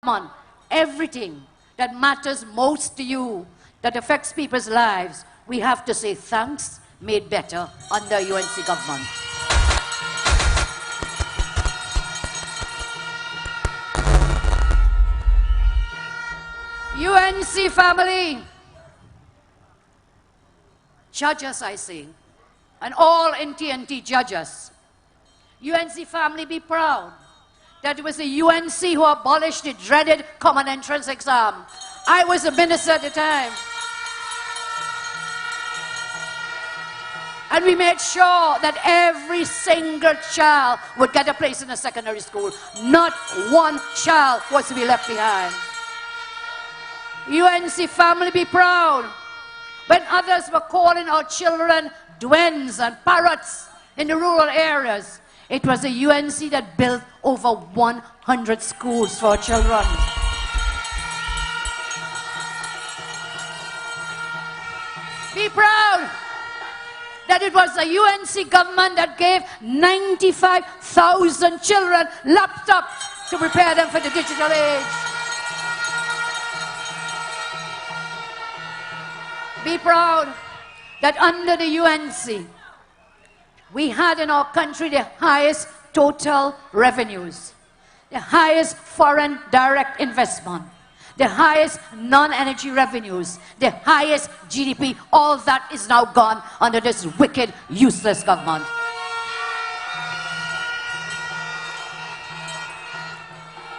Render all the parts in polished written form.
on, everything that matters most to you, that affects people's lives, we have to say thanks, made better under UNC government. UNC family, judges, I say, and all in TNT judges, UNC family, be proud that it was the UNC who abolished the dreaded common entrance exam. I was a minister at the time. And we made sure that every single child would get a place in a secondary school. Not one child was to be left behind. UNC family, be proud. When others were calling our children duendes and parrots in the rural areas, it was the UNC that built over 100 schools for our children. Be proud that it was the UNC government that gave 95,000 children laptops to prepare them for the digital age. Be proud that under the UNC, we had in our country the highest total revenues, the highest foreign direct investment, the highest non-energy revenues, the highest GDP. All that is now gone under this wicked, useless government.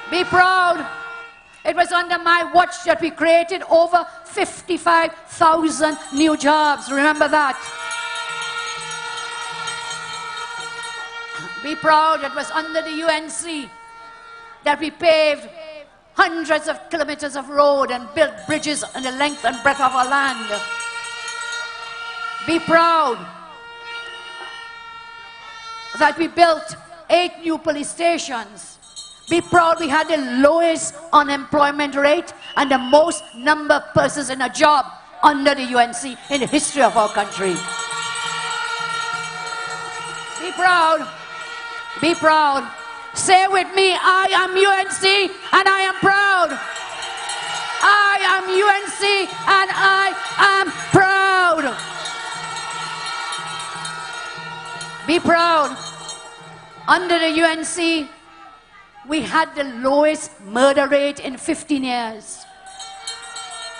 Be proud. It was under my watch that we created over 55,000 new jobs. Remember that. Be proud. It was under the UNC that we paved hundreds of kilometers of road and built bridges on the length and breadth of our land. Be proud that we built 8 new police stations. Be proud we had the lowest unemployment rate and the most number of persons in a job under the UNC in the history of our country. Be proud. Be proud. Say with me, I am UNC and I am proud. I am UNC and I am proud. Be proud. Under the UNC, we had the lowest murder rate in 15 years.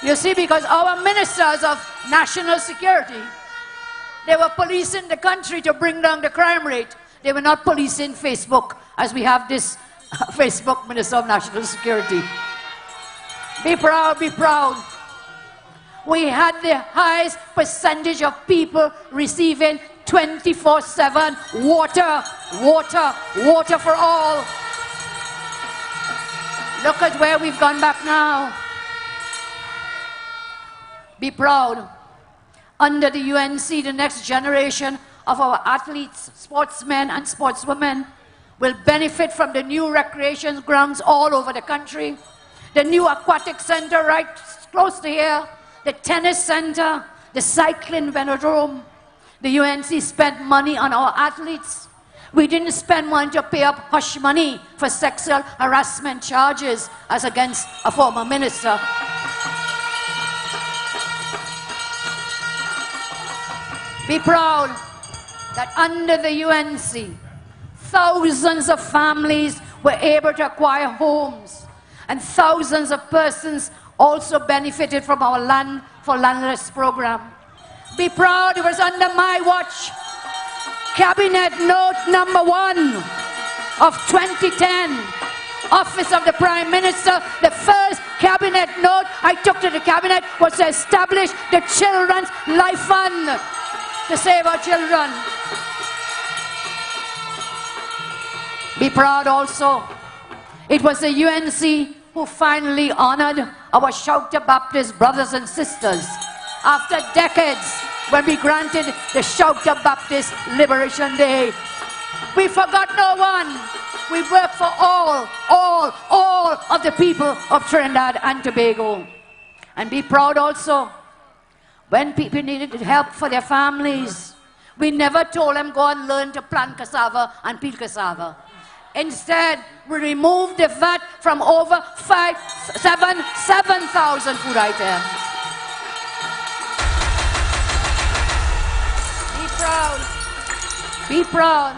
You see, because our ministers of national security, they were policing the country to bring down the crime rate. They were not policing Facebook, as we have this Facebook Minister of National Security. Be proud, be proud. We had the highest percentage of people receiving 24/7 water, water, water for all. Look at where we've gone back now. Be proud. Under the UNC, the next generation of our athletes, sportsmen and sportswomen will benefit from the new recreation grounds all over the country. The new aquatic center right close to here, the tennis center, the cycling velodrome. The UNC spent money on our athletes. We didn't spend money to pay up hush money for sexual harassment charges as against a former minister. Be proud that under the UNC, thousands of families were able to acquire homes, and thousands of persons also benefited from our Land for Landless program. Be proud it was under my watch. Cabinet Note number 1 of 2010, Office of the Prime Minister, the first cabinet note I took to the cabinet was to establish the Children's Life Fund to save our children. Be proud also, it was the UNC who finally honored our Shouter Baptist brothers and sisters after decades when we granted the Shouter Baptist Liberation Day. We forgot no one. We worked for all of the people of Trinidad and Tobago. And be proud also, when people needed help for their families, we never told them go and learn to plant cassava and peel cassava. Instead, we removed the VAT from over 7,000 food items. Be proud. Be proud.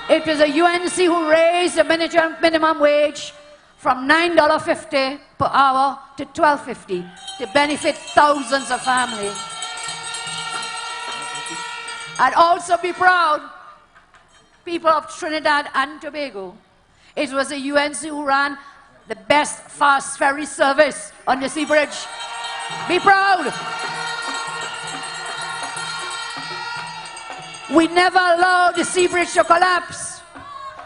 It was the UNC who raised the minimum wage from $9.50 per hour to $12.50 to benefit thousands of families. And also be proud, people of Trinidad and Tobago. It was the UNC who ran the best fast ferry service on the sea bridge. Be proud. We never allowed the sea bridge to collapse.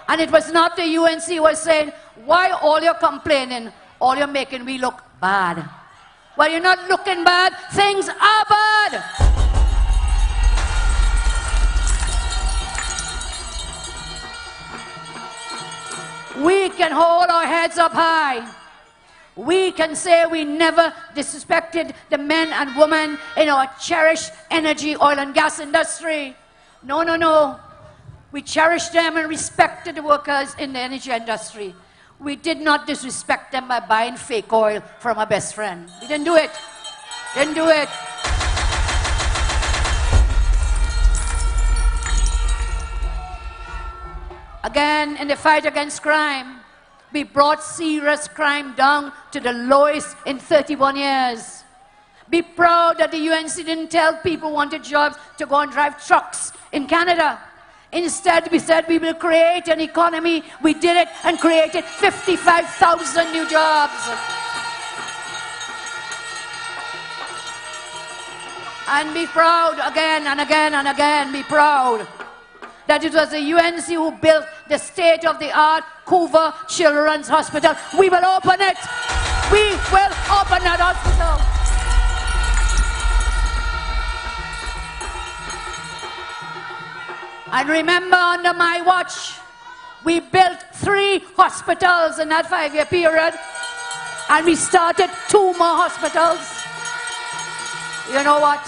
And it was not the UNC who was saying, why all you're complaining, all you're making we look bad. Well, you're not looking bad, things are bad. We can hold our heads up high. We can say we never disrespected the men and women in our cherished energy, oil and gas industry. No, no, no. We cherished them and respected the workers in the energy industry. We did not disrespect them by buying fake oil from our best friend. We didn't do it. Didn't do it. Again, in the fight against crime, we brought serious crime down to the lowest in 31 years. Be proud that the UNC didn't tell people who wanted jobs to go and drive trucks in Canada. Instead, we said we will create an economy. We did it and created 55,000 new jobs. And be proud again and again and again, be proud that it was the UNC who built the state-of-the-art Coover Children's Hospital. We will open it. We will open that hospital. And remember, under my watch, we built 3 hospitals in that 5-year period, and we started 2 more hospitals. You know what?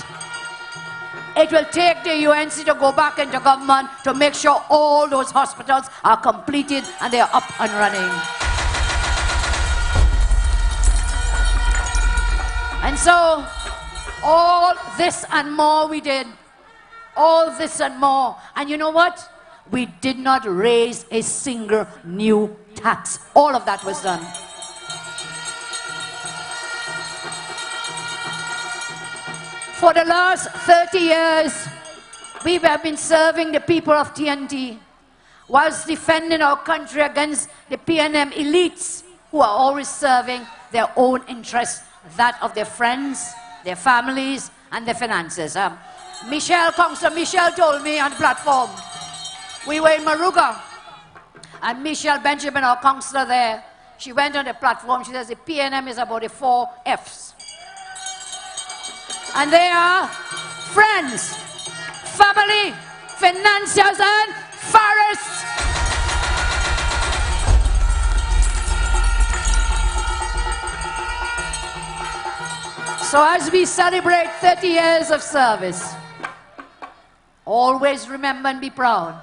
It will take the UNC to go back into government to make sure all those hospitals are completed and they are up and running. And so, all this and more we did. All this and more. And you know what? We did not raise a single new tax. All of that was done. For the last 30 years, we have been serving the people of TNT whilst defending our country against the PNM elites who are always serving their own interests, that of their friends, their families, and their finances. Councillor Michelle told me on the platform, we were in Maruga, and Michelle Benjamin, our councillor there, she went on the platform, she says the PNM is about the 4 Fs. And they are friends, family, financiers, and forests. So as we celebrate 30 years of service, always remember and be proud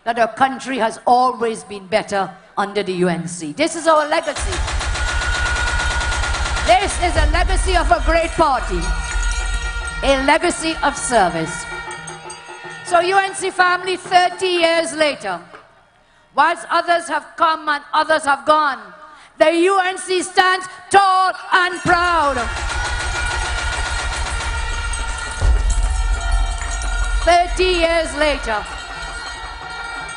that our country has always been better under the UNC. This is our legacy. This is a legacy of a great party. A legacy of service. So UNC family, 30 years later, whilst others have come and others have gone, the UNC stands tall and proud. 30 years later,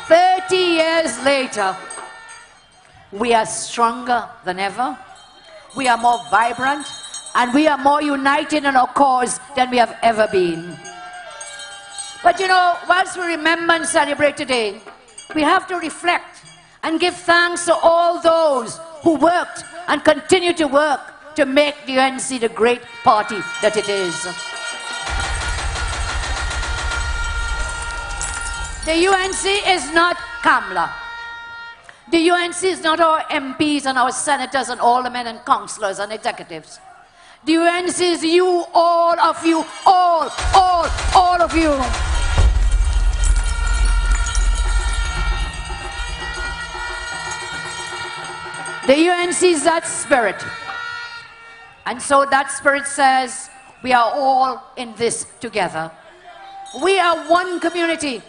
30 years later, we are stronger than ever, we are more vibrant, and we are more united in our cause than we have ever been. But you know, whilst we remember and celebrate today, we have to reflect and give thanks to all those who worked and continue to work to make the UNC the great party that it is. The UNC is not Kamla. The UNC is not our MPs and our senators and aldermen and councillors and executives. The UNC is you, all of you, all of you. The UNC is that spirit. And so that spirit says, we are all in this together. We are one community.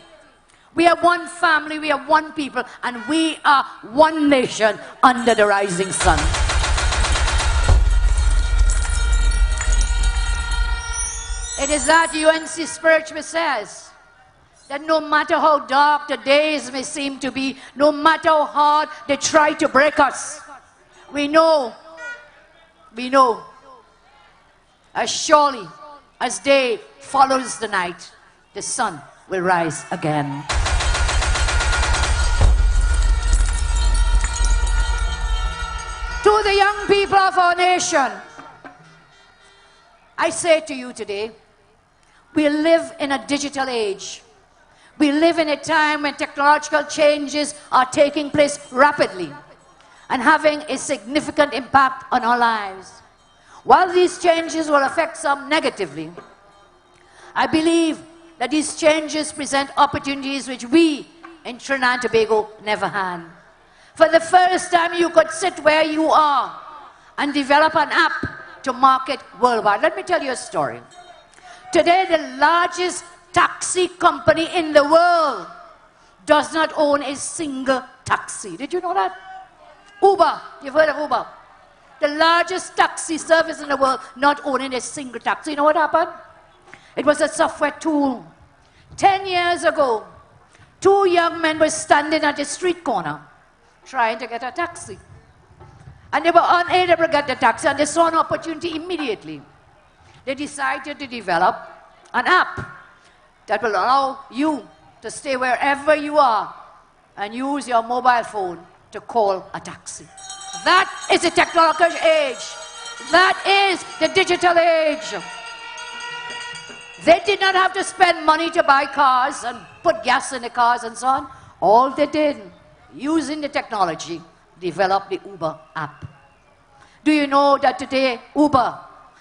We are one family. We are one people. And we are one nation under the rising sun. It is that UNC spirit which says that no matter how dark the days may seem to be, no matter how hard they try to break us, we know, as surely as day follows the night, the sun will rise again. To the young people of our nation, I say to you today, we live in a digital age. We live in a time when technological changes are taking place rapidly and having a significant impact on our lives. While these changes will affect some negatively, I believe that these changes present opportunities which we in Trinidad and Tobago never had. For the first time, you could sit where you are and develop an app to market worldwide. Let me tell you a story. Today, the largest taxi company in the world does not own a single taxi. Did you know that? Uber. You've heard of Uber. The largest taxi service in the world not owning a single taxi. You know what happened? It was a software tool. 10 years ago, two young men were standing at a street corner trying to get a taxi. And they were unable to get the taxi, and they saw an opportunity immediately. They decided to develop an app that will allow you to stay wherever you are and use your mobile phone to call a taxi. That is the technological age. That is the digital age. They did not have to spend money to buy cars and put gas in the cars and so on. All they did, using the technology, develop the Uber app. Do you know that today Uber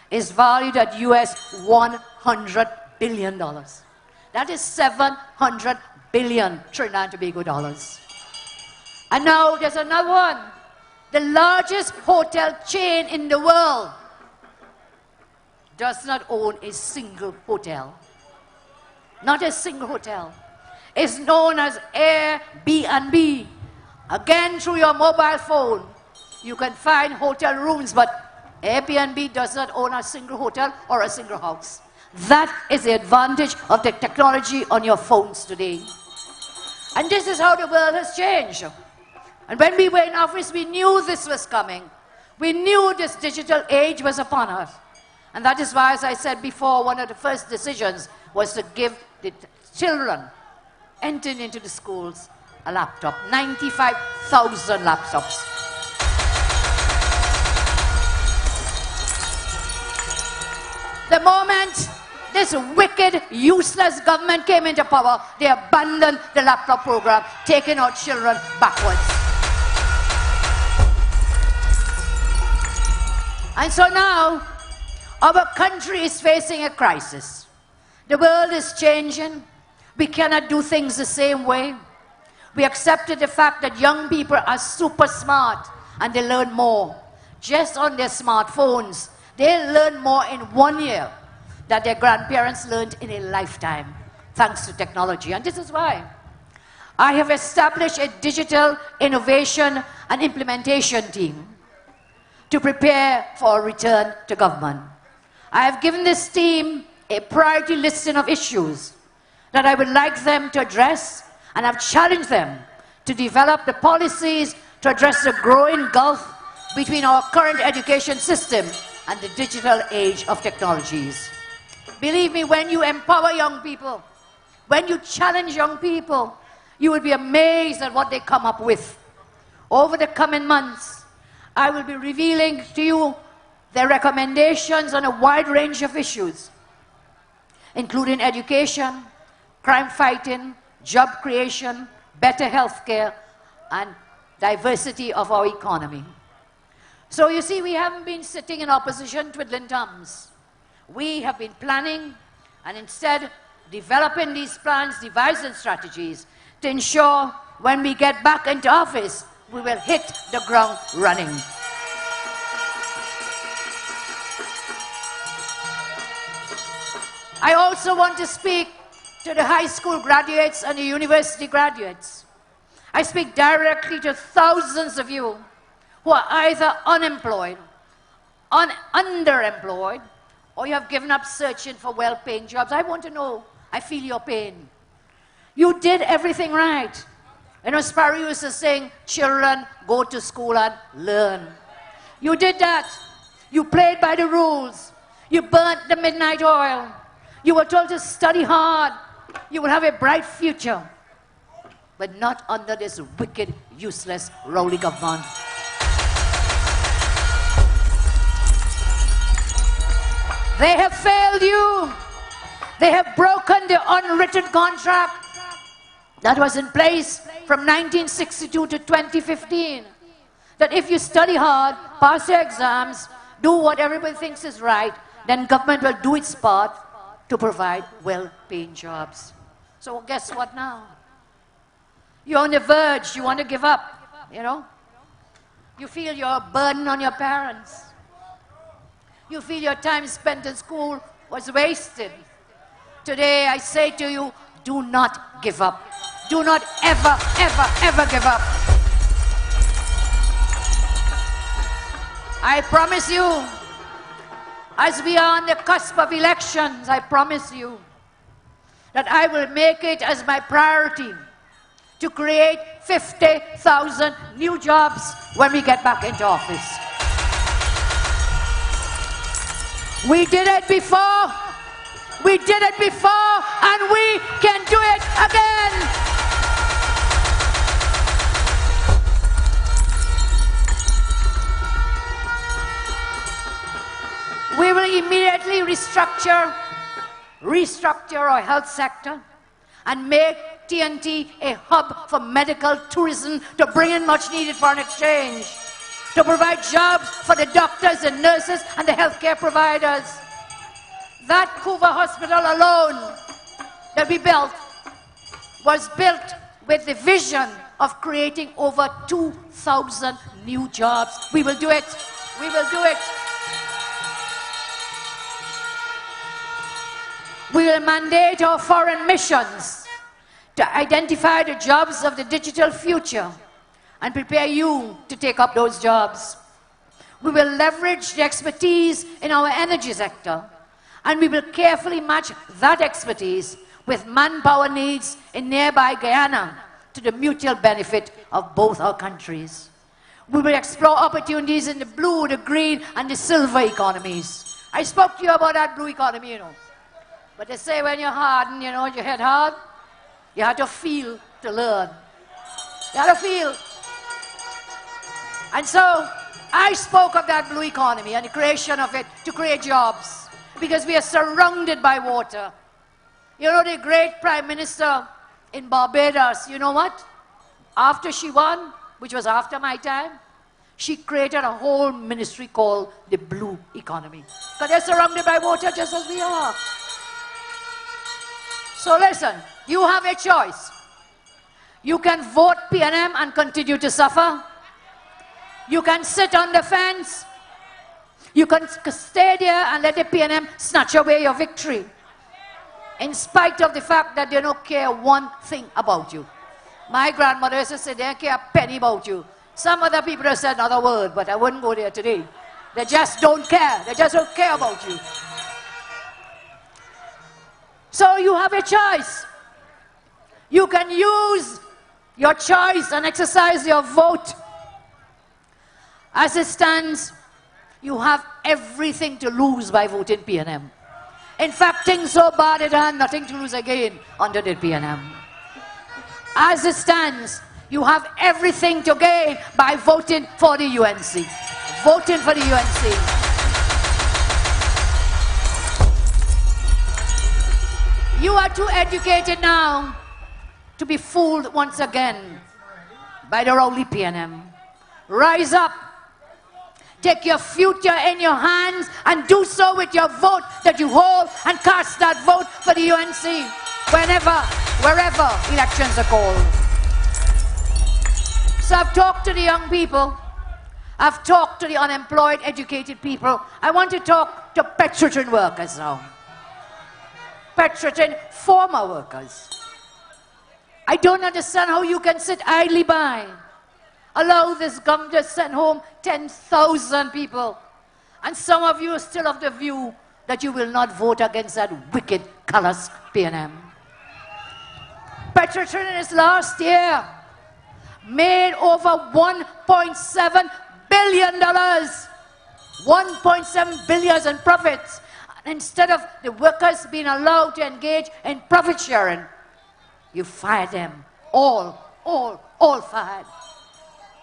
is valued at US $100 billion? That is 700 billion Trinidad and Tobago dollars. And now there's another one. The largest hotel chain in the world does not own a single hotel. Not a single hotel. It's known as Airbnb. Again, through your mobile phone, you can find hotel rooms, but Airbnb does not own a single hotel or a single house. That is the advantage of the technology on your phones today. And this is how the world has changed. And when we were in office, we knew this was coming. We knew this digital age was upon us. And that is why, as I said before, one of the first decisions was to give the children entering into the schools a laptop. 95,000 laptops. The moment this wicked, useless government came into power, they abandoned the laptop program, taking our children backwards. And so now, our country is facing a crisis. The world is changing. We cannot do things the same way. We accepted the fact that young people are super smart and they learn more. Just on their smartphones, they learn more in 1 year that their grandparents learned in a lifetime, thanks to technology. And this is why I have established a digital innovation and implementation team to prepare for a return to government. I have given this team a priority listing of issues that I would like them to address, and I've challenged them to develop the policies to address the growing gulf between our current education system and the digital age of technologies. Believe me, when you empower young people, when you challenge young people, you will be amazed at what they come up with. Over the coming months, I will be revealing to you their recommendations on a wide range of issues, including education, crime fighting, job creation, better health care, and diversity of our economy. So you see, we haven't been sitting in opposition twiddling thumbs. We have been planning and instead developing these plans, devising strategies to ensure when we get back into office, we will hit the ground running. I also want to speak to the high school graduates and the university graduates. I speak directly to thousands of you who are either unemployed, underemployed, or you have given up searching for well-paying jobs. I want to know, I feel your pain. You did everything right. You know, Sparrow used to sing, children, go to school and learn. You did that. You played by the rules. You burnt the midnight oil. You were told to study hard. You will have a bright future. But not under this wicked, useless, rowdy government. They have failed you. They have broken the unwritten contract that was in place from 1962 to 2015. That if you study hard, pass your exams, do what everybody thinks is right, then government will do its part to provide well-paying jobs. So guess what now? You're on the verge, you want to give up, you know? You feel you're a burden on your parents. You feel your time spent in school was wasted. Today I say to you, do not give up. Do not ever, ever, ever give up. I promise you, as we are on the cusp of elections, I promise you that I will make it as my priority to create 50,000 new jobs when we get back into office. We did it before, we did it before, and we can do it again. We will immediately restructure our health sector and make TNT a hub for medical tourism to bring in much needed foreign exchange, to provide jobs for the doctors and nurses and the healthcare providers. That Couva Hospital alone that we built was built with the vision of creating over 2,000 new jobs. We will do it. We will do it. We will mandate our foreign missions to identify the jobs of the digital future and prepare you to take up those jobs. We will leverage the expertise in our energy sector, and we will carefully match that expertise with manpower needs in nearby Guyana to the mutual benefit of both our countries. We will explore opportunities in the blue, the green, and the silver economies. I spoke to you about that blue economy, you know. But they say when you're hardened, you know, your head hard, you have to feel to learn. You have to feel. And so, I spoke of that blue economy and the creation of it to create jobs. Because we are surrounded by water. You know, the great Prime Minister in Barbados, you know what? After she won, which was after my time, she created a whole ministry called the Blue Economy. Because they're surrounded by water just as we are. So listen, you have a choice. You can vote PNM and continue to suffer. You can sit on the fence. You can stay there and let the PNM snatch away your victory. In spite of the fact that they don't care one thing about you. My grandmother used to say they don't care a penny about you. Some other people have said another word, but I wouldn't go there today. They just don't care. They just don't care about you. So you have a choice. You can use your choice and exercise your vote. As it stands, you have everything to lose by voting PNM. In fact, things so bad that I have nothing to lose again under the PNM. As it stands, you have everything to gain by voting for the UNC. Voting for the UNC. You are too educated now to be fooled once again by the rowdy PNM. Rise up. Take your future in your hands and do so with your vote that you hold, and cast that vote for the UNC whenever, wherever elections are called. So I've talked to the young people. I've talked to the unemployed, educated people. I want to talk to Petrotrin workers now. Petrotrin former workers. I don't understand how you can sit idly by, allow this government to send home 10,000 people, and some of you are still of the view that you will not vote against that wicked callous P&M. Petrotrin in its last year made over $1.7 billion. $1.7 billion in profits. And instead of the workers being allowed to engage in profit sharing, you fired them. All fired.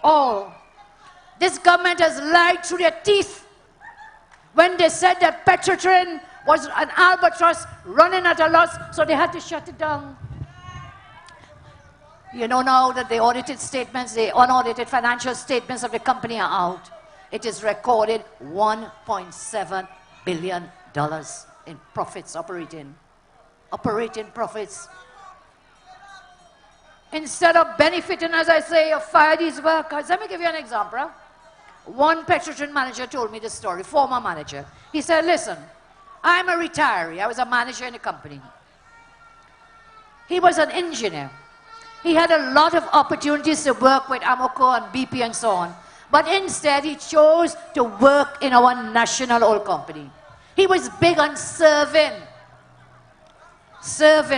All. This government has lied through their teeth when they said that Petrotrin was an albatross running at a loss, so they had to shut it down. You know now that the audited statements, the unaudited financial statements of the company are out. It is recorded $1.7 billion in profits operating profits. Instead of benefiting, as I say, of fire these workers. Let me give you an example. One Petrotrin manager told me this story, former manager. He said, listen, I'm a retiree. I was a manager in the company. He was an engineer. He had a lot of opportunities to work with Amoco and BP and so on. But instead, he chose to work in our national oil company. He was big on serving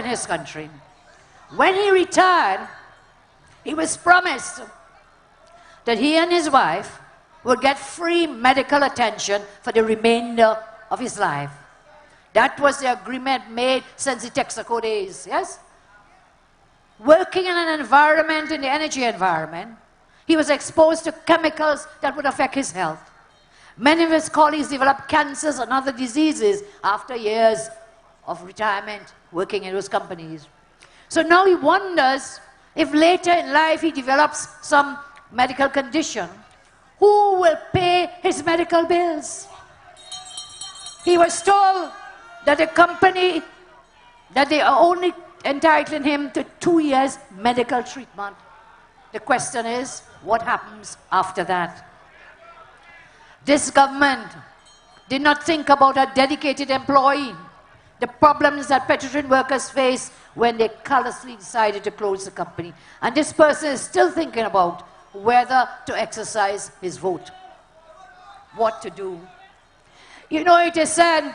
his country. When he retired, he was promised that he and his wife would get free medical attention for the remainder of his life. That was the agreement made since the Texaco days, yes? Working in an environment, in the energy environment, he was exposed to chemicals that would affect his health. Many of his colleagues developed cancers and other diseases after years of retirement working in those companies. So now he wonders if later in life he develops some medical condition, who will pay his medical bills? He was told that the company, that they are only entitling him to 2 years medical treatment. The question is, what happens after that? This government did not think about a dedicated employee, the problems that Petrotrin workers face when they callously decided to close the company. And this person is still thinking about whether to exercise his vote, what to do. You know, it is said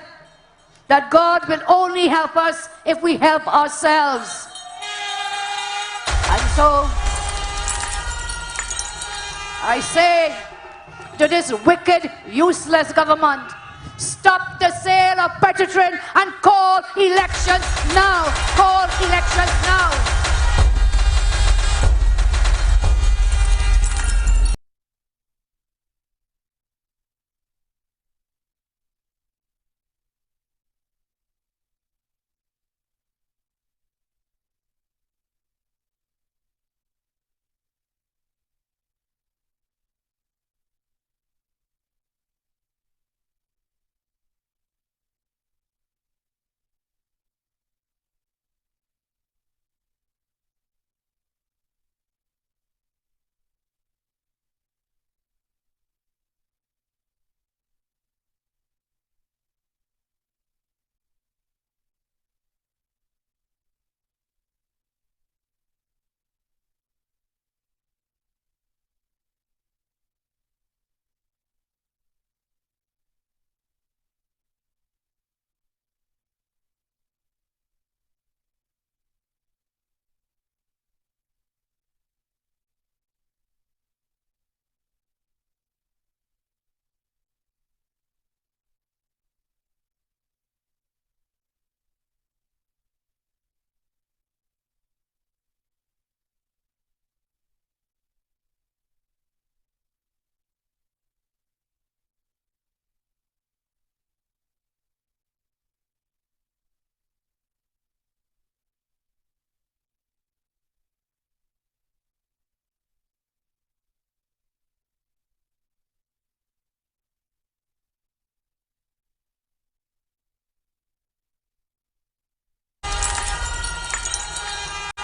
that God will only help us if we help ourselves. And so, I say to this wicked, useless government, stop the sale of Petrotrin and call elections now. Call elections now.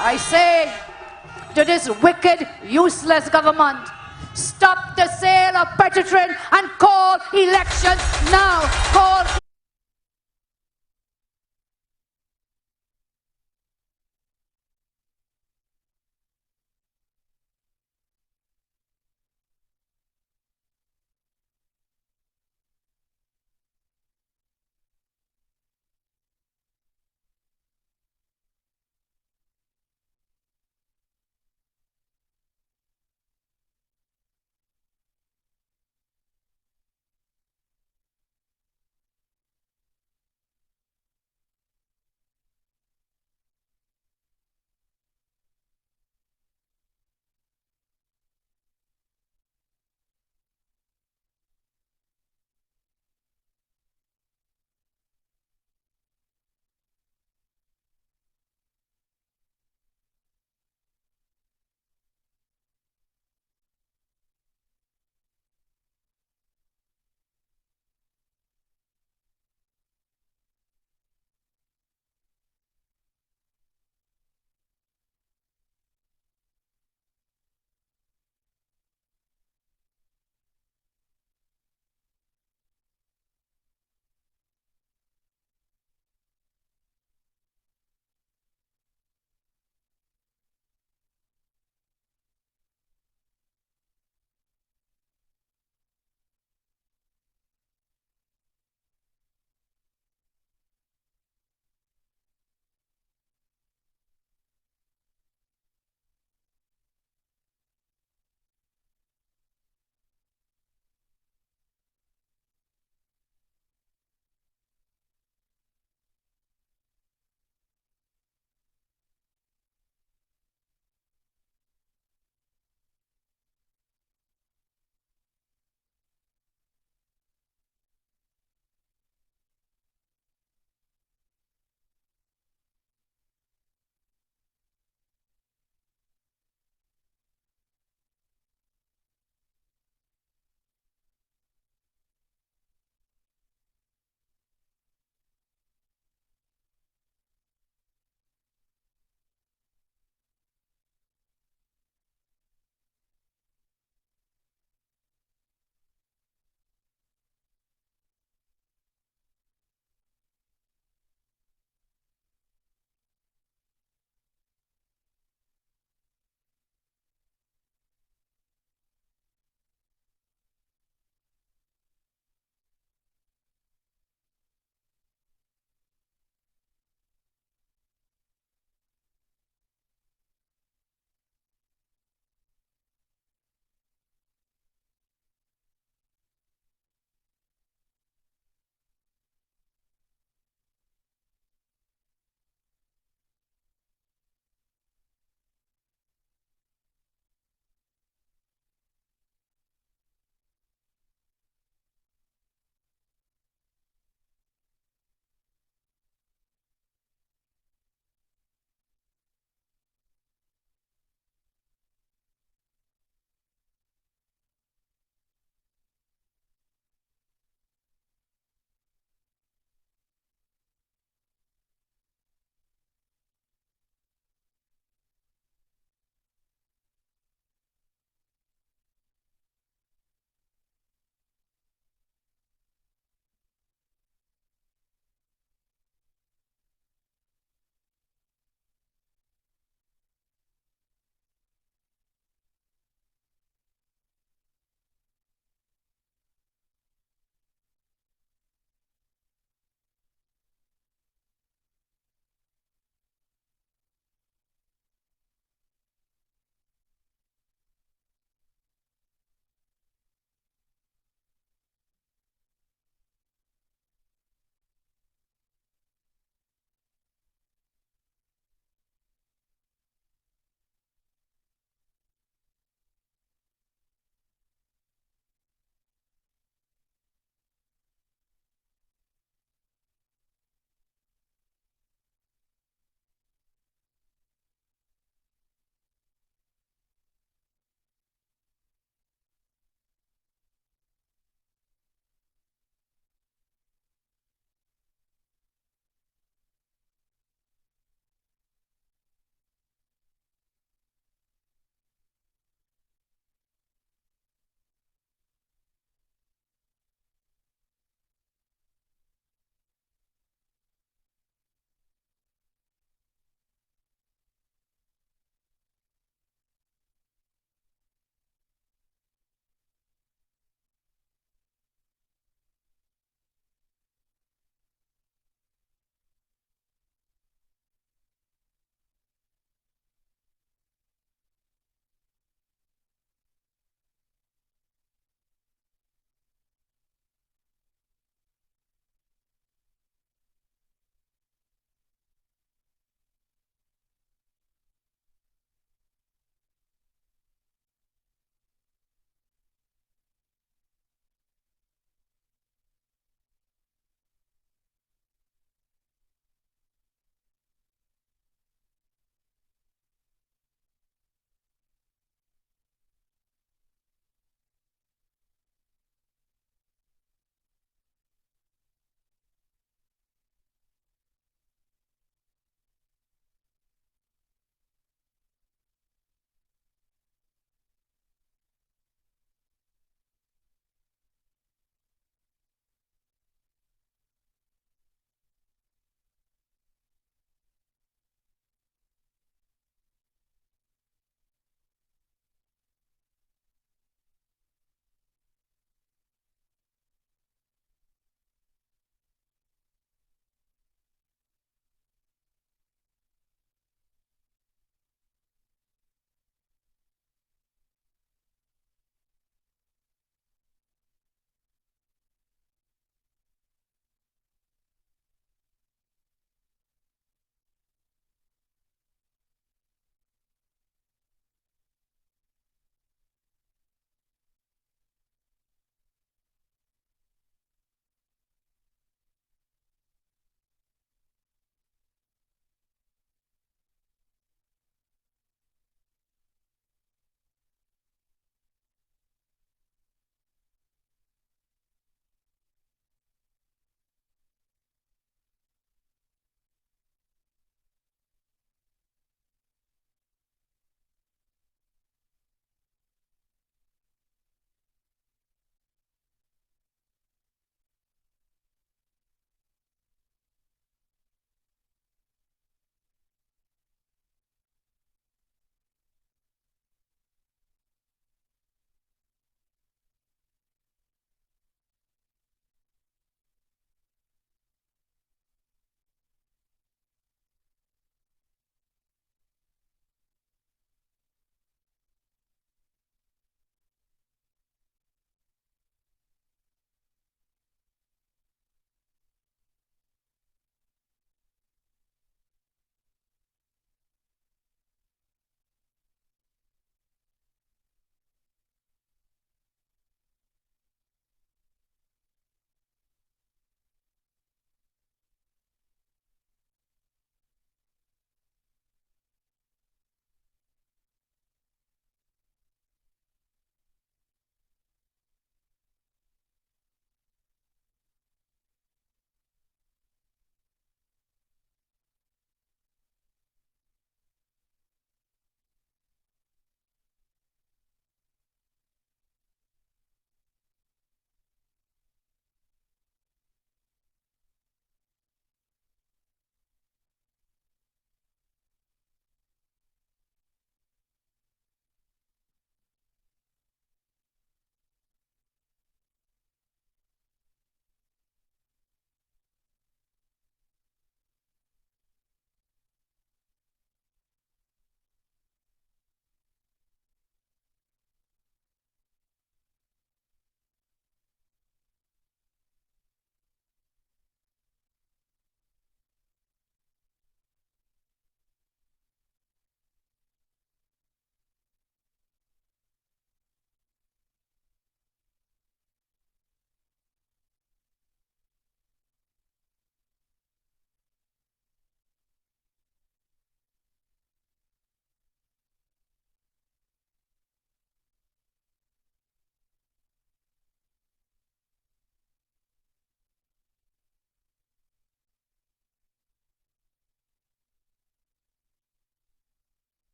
I say to this wicked, useless government. Stop the sale of petrol and call elections now. Call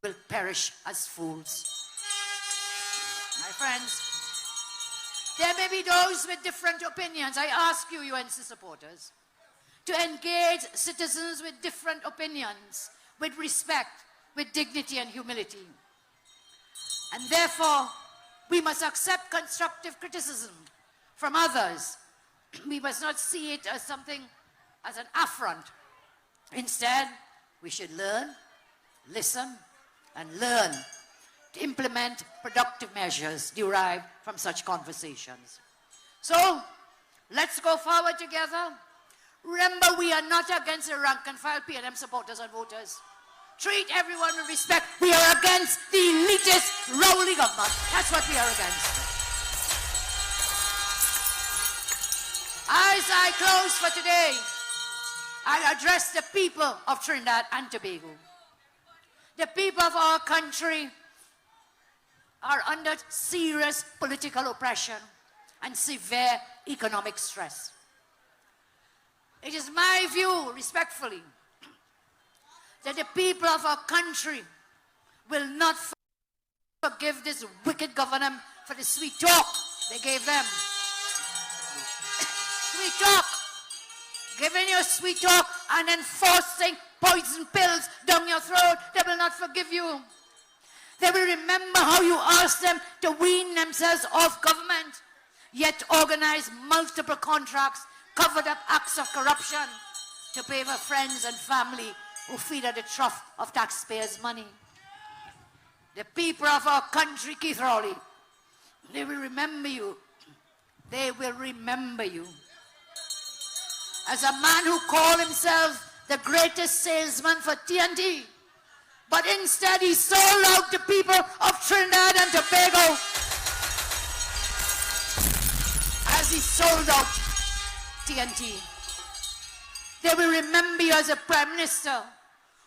will perish as fools. My friends, there may be those with different opinions. I ask you, UNC supporters, to engage citizens with different opinions, with respect, with dignity and humility. And therefore, we must accept constructive criticism from others. We must not see it as something, as an affront. Instead, we should learn, listen, and learn to implement productive measures derived from such conversations. So, let's go forward together. Remember, we are not against the rank and file P&M supporters and voters. Treat everyone with respect. We are against the elitist, rowdy government. That's what we are against. As I close for today, I address the people of Trinidad and Tobago. The people of our country are under serious political oppression and severe economic stress. It is my view, respectfully, that the people of our country will not forgive this wicked government for the sweet talk they gave them. Sweet talk. Giving you sweet talk and then forcing poison pills down your throat. They will not forgive you. They will remember how you asked them to wean themselves off government, yet organize multiple contracts, covered up acts of corruption to pay for friends and family who feed at the trough of taxpayers' money. The people of our country, Keith Rowley, they will remember you. They will remember you as a man who called himself the greatest salesman for TNT, but instead he sold out the people of Trinidad and Tobago as he sold out TNT. They will remember you as a prime minister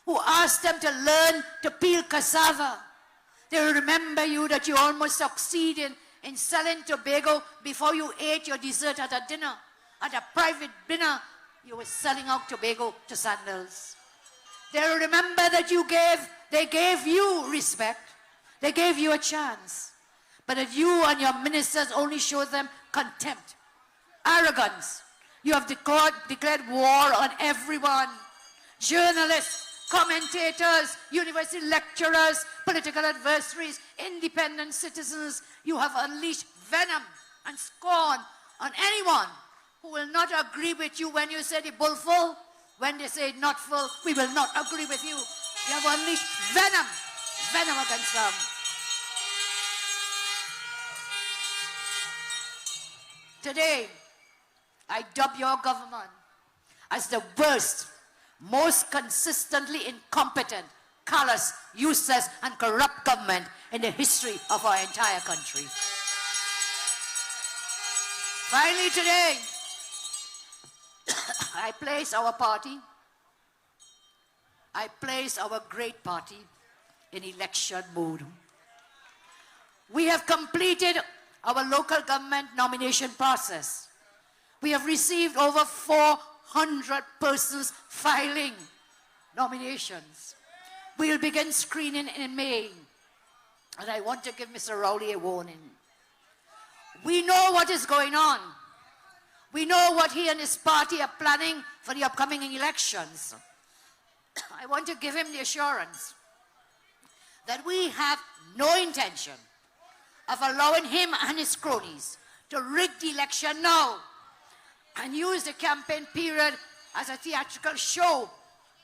who asked them to learn to peel cassava. They will remember you that you almost succeeded in selling Tobago before you ate your dessert at a dinner. At a private dinner, you were selling out Tobago to sandals. They will remember that they gave you respect. They gave you a chance. But that you and your ministers only showed them contempt, arrogance. You have declared war on everyone. Journalists, commentators, university lecturers, political adversaries, independent citizens. You have unleashed venom and scorn on anyone who will not agree with you when you say the bull full. When they say not full, we will not agree with you. You have unleashed venom against them. Today, I dub your government as the worst, most consistently incompetent, callous, useless, and corrupt government in the history of our entire country. Finally today, I place our party, I place our great party in election mode. We have completed our local government nomination process. We have received over 400 persons filing nominations. We will begin screening in May. And I want to give Mr. Rowley a warning. We know what is going on. We know what he and his party are planning for the upcoming elections. I want to give him the assurance that we have no intention of allowing him and his cronies to rig the election now and use the campaign period as a theatrical show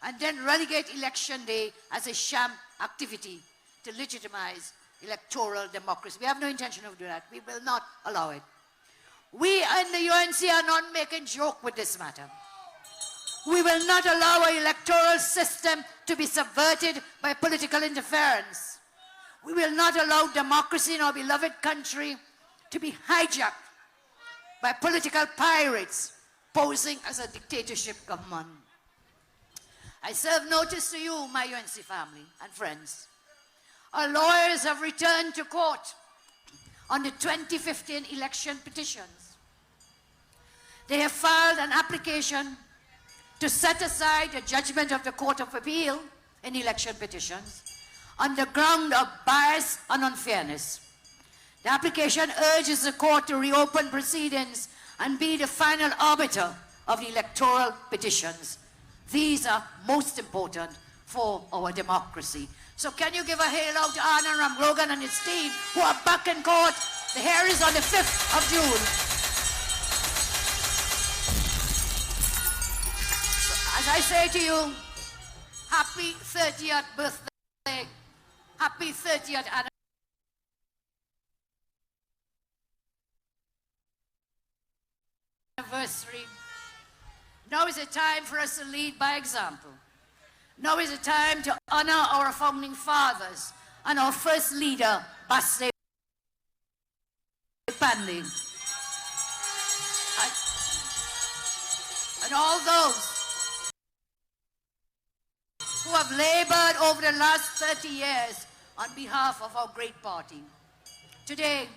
and then relegate election day as a sham activity to legitimize electoral democracy. We have no intention of doing that. We will not allow it. We in the UNC are not making joke with this matter. We will not allow our electoral system to be subverted by political interference. We will not allow democracy in our beloved country to be hijacked by political pirates posing as a dictatorship government. I serve notice to you, my UNC family and friends. Our lawyers have returned to court on the 2015 election petitions. They have filed an application to set aside the judgment of the Court of Appeal in election petitions on the ground of bias and unfairness. The application urges the court to reopen proceedings and be the final arbiter of the electoral petitions. These are most important for our democracy. So can you give a hail out to Anna Ramgrogan and his team who are back in court? The hearing is on the 5th of June. So, as I say to you, happy 30th birthday. Happy 30th anniversary. Now is the time for us to lead by example. Now is the time to honor our founding fathers and our first leader, Basile Pandey. And all those who have labored over the last 30 years on behalf of our great party. Today,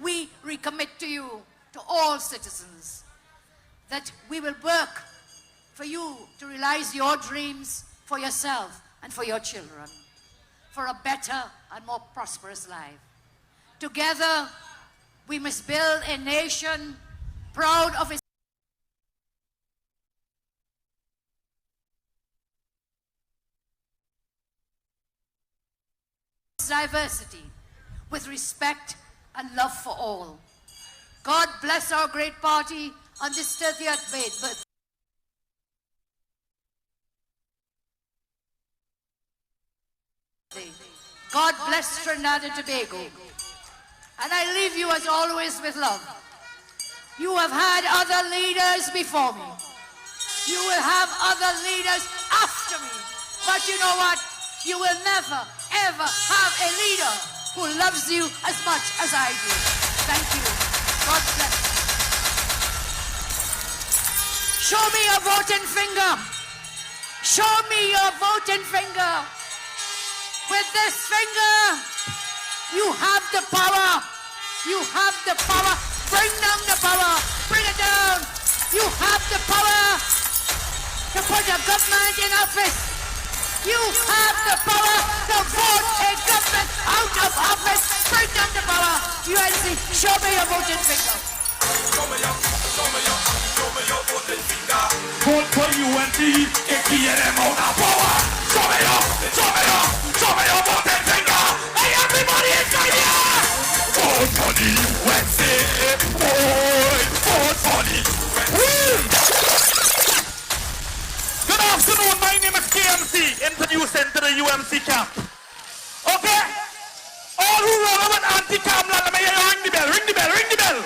we recommit to you, to all citizens, that we will work for you to realize your dreams for yourself and for your children, for a better and more prosperous life. Together, we must build a nation proud of its diversity, with respect and love for all. God bless our great party on this 30th birthday. God bless Trinidad and Tobago. And I leave you as always with love. You have had other leaders before me. You will have other leaders after me. But you know what? You will never, ever have a leader who loves you as much as I do. Thank you. God bless. Show me your voting finger. Show me your voting finger. With this finger, you have the power. You have the power. Bring down the power. Bring it down. You have the power to put a government in office. You have the power to vote a government out of office. Bring down the power. UNC, show me your voting finger. Show me your voting finger. Vote for UNC, I.A.N out of power. Show me your voting finger. Hey, everybody inside here! Vote for the UNC. Vote for the UNC. Good afternoon, my name is KMC, introducing to the UMC camp. Okay? All who run with anti-cam, let me hear you ring the bell, ring the bell, ring the bell.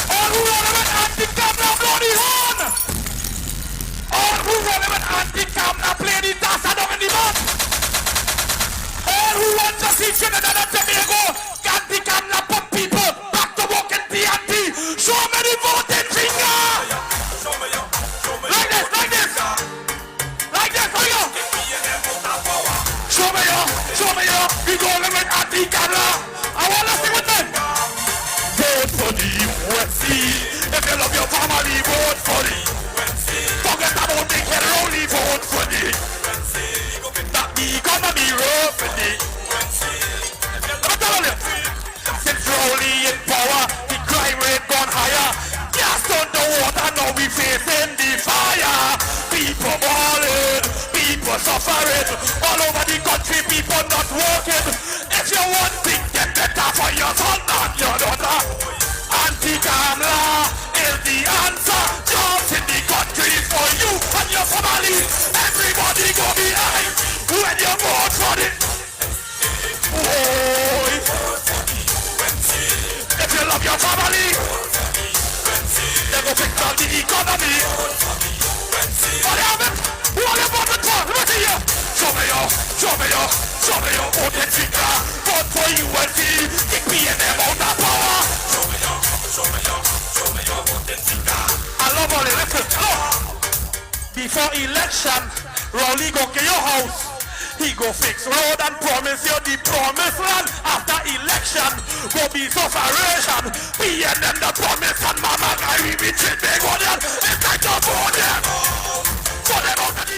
All who run with anti-cam, now blow the horn. All who run with anti-cam, now play the dance down in the mud. All who want to see Trinidad and Tobago, anti-cam, now put people back to work in TNT. Show me the voting finger. Like this, like this. Like this, here you go. Show me yo. We go limit anti-camera. I want to sing with them. Vote for the UNC. If you love your family, vote for the UNC. Forget about the head only vote for the UNC. That the economy rough for the UNC. Let me tell you. Since Rowley in power, the crime rate gone higher. Gas on the water, now we facing the fire. People balling, people suffering. All over the country, people not working. If you want things get better for your son and your daughter, anti-cam law is the answer. Jobs in the country for you and your family. Everybody go behind when you vote for it. Boy, if you love your family, they go fix up the economy. What happened? Who are you voting for? Let me see you. Show me your voting finger. Vote for UNC. I.A.N out of power. Show me your voting finger. I love all it. Listen. Before election, Rowley go to your house. He go fix road and promise you the promised land. After election, go be sufferation. I.A.N the promise and mama guy we be treat big one. It's like to vote them. Vote them out of the